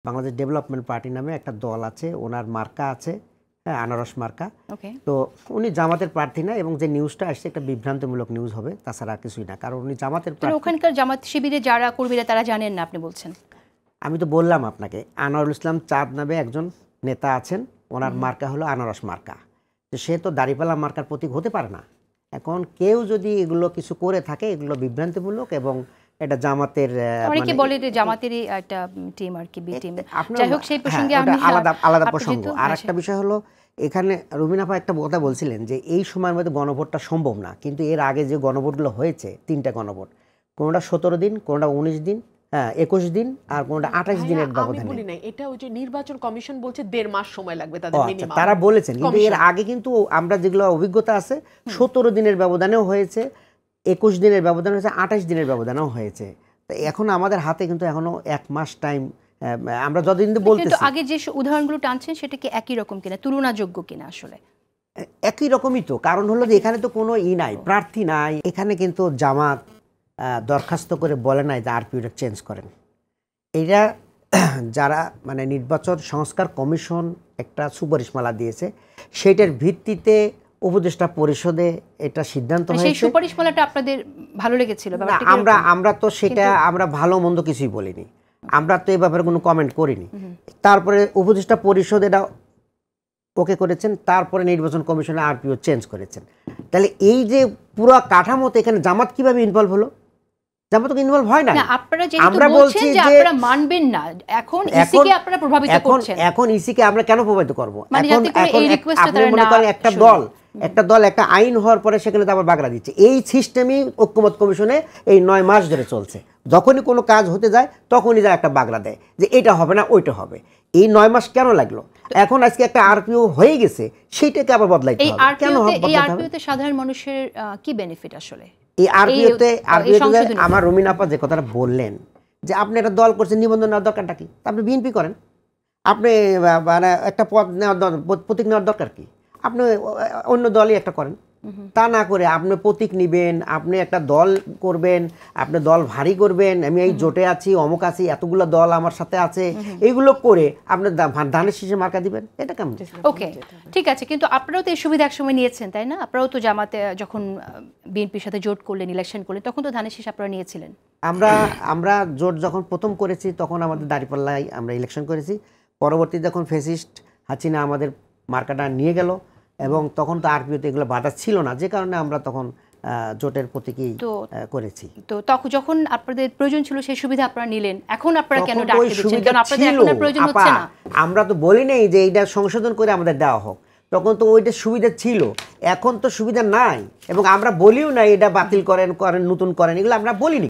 Bangladesh development party নামে একটা দল আছে, ওনার মার্কা আছে, হ্যাঁ, আনারস মার্কা। তো উনি জামাতের প্রার্থী না, এবং যে নিউজটা আসছে একটা বিভ্রান্তিমূলক নিউজ হবে, তাছাড়া কিছুই না, কারণ উনি জামাতের প্রার্থী। ওখানকার জামাত শিবিরে যারা কর্মীরা তারা জানেন না, আপনি বলছেন? আমি তো বললাম আপনাকে, আনোয়ারুল ইসলাম চাঁদ নামে একজন নেতা আছেন, ওনার মার্কা হলো আনারস মার্কা। তো সে তো দাড়িপাল্লা মার্কার প্রতীক হতে পারে না। এখন কেউ যদি এগুলো কিছু করে থাকে, এগুলো বিভ্রান্তিমূলক, এবং এটা জামাতের অনেকে বলে যে জামাতেরই একটা টিম আর কি, বি টিম। যাই হোক, সেই প্রসঙ্গে আমি আলাদা প্রসঙ্গ। আর একটা বিষয় হলো, এখানে রুমিন আপা একটা কথা বলছিলেন যে এই সময়ের মধ্যে গণভোটটা সম্ভব না, কিন্তু এর আগে যে গণভোটগুলো হয়েছে, 3টা গণভোট, কোনোটা 17 দিন, কোনোটা 19 দিন, হ্যাঁ 21 দিন, আর কোনোটা 28 দিনের ব্যবধানে। আমি বলি না, এটা ওই যে নির্বাচন কমিশন বলছে 1.5 মাস সময় লাগবে তাদের মিনিমাম। তারা বলেছেন, কিন্তু এর আগে কিন্তু আমরা যেগুলো অভিজ্ঞতা আছে, 17 দিনের ব্যবধানেও হয়েছে, 21 দিনের ব্যবধান হয়েছে, 28 দিনের ব্যবধানেও হয়েছে। তো এখন আমাদের হাতে কিন্তু এখনো 1 মাস টাইম, আমরা যতদিন বলতেছি। আগে যে উদাহরণগুলো টানছেন সেটা কি একই রকম কিনা, তুলনাযোগ্য কিনা? আসলে একই রকমই তো, কারণ হলো যে এখানে তো কোনো নাই, প্রার্থী নাই। এখানে কিন্তু জামাত দরখাস্ত করে বলে নাই যে আরপিওটা চেঞ্জ করেন। এটা যারা মানে নির্বাচন সংস্কার কমিশন একটা সুপারিশমালা দিয়েছে, সেটার ভিত্তিতে উপদেষ্টা পরিষদে এটা সিদ্ধান্ত হয়েছে। সেই সুপারিশমালাটা আপনাদের ভালো লেগেছিল? আমরা তো সেটা আমরা ভালো মন্দ কিছুই বলিনি, আমরা তো এই ব্যাপারে কোনো কমেন্ট করিনি। তারপরে উপদেষ্টা পরিষদ এটা ওকে করেছেন, তারপরে নির্বাচন কমিশনে আরপিও চেঞ্জ করেছেন। তাহলে এই যে পুরো কাঠামোতে এখানে জামাত কিভাবে ইনভলভ হলো? জামাত তো ইনভলভ হয় না। আপনারা যেহেতু বলছেন যে আপনারা মানবেন না, এখন ইসিকে আপনারা প্রভাবিত করছেন। এখন ইসিকে আমরা কেন প্রভাবিত করব? এখন আপনি মনে করেন একটা দল একটা আইন হওয়ার পরে সেখানে তো আবার বাগড়া দিচ্ছে। এই সিস্টেমই ঐক্যমত কমিশনে এই 9 মাস ধরে চলছে। যখনই কোনো কাজ হতে যায় তখনই যা একটা বাগড়া দেয় যে এটা হবে না, ওইটা হবে। এই 9 মাস কেন লাগলো? এখন আজকে একটা আরপিও হয়ে গেছে, সেইটাকে আবার বদলাইতে হবে। কেন হবে? এই আরপিওতে সাধারণ মানুষের কি বেনিফিট আসলে? এই আরপিওতে আমার রুমিন আপা যে কথাটা বললেন যে আপনি একটা দল করছেন, নিবন্ধন নেওয়ার দরকারটা কি? আপনি বিএনপি করেন, আপনি মানে একটা পদ নেওয়ার প্রতীক নেওয়ার দরকার কি? আপনি অন্য দলই একটা করেন। তা না করে আপনি প্রতীক নিবেন, আপনি একটা দল করবেন, আপনি দল ভারী করবেন, আমি এই জোটে আছি, অমুক আছি, এতগুলো দল আমার সাথে আছে, এইগুলো করে আপনি ধানের শীষে মার্কা দিবেন, এটা কেমন? ওকে, ঠিক আছে, কিন্তু আপনারাও তো এই সুবিধা একসময় নিয়েছেন, তাই না? আপনারাও তো জামাতে যখন বিএনপির সাথে জোট করলেন, ইলেকশন করলেন, তখন তো ধানের শীষ আপনারা নিয়েছিলেন। আমরা জোট যখন প্রথম করেছি তখন আমাদের দাঁড়িপাল্লায় আমরা ইলেকশন করেছি। পরবর্তীতে যখন ফ্যাসিস্ট হাসিনা আমাদের মার্কাটা নিয়ে গেল, এবং তখন তো আরপিওতে এগুলো বাধা ছিল না, যে কারণে আমরা তখন জোটের প্রতীকই করেছি। তো তখন যখন আপনাদের প্রয়োজন ছিল সেই সুবিধা আপনারা নিলেন, এখন আপনারা কেন ডাকতে দিচ্ছেন? কারণ আপনাদের এখন প্রয়োজন হচ্ছে না। আমরা তো বলি নাই যে এইটা সংশোধন করে আমাদের দেওয়া হোক, তখন তো ওইটা সুবিধা ছিল, এখন তো সুবিধা নাই, এবং আমরা বলিও না এটা বাতিল করেন, নতুন করেন, এগুলো আমরা বলিনি।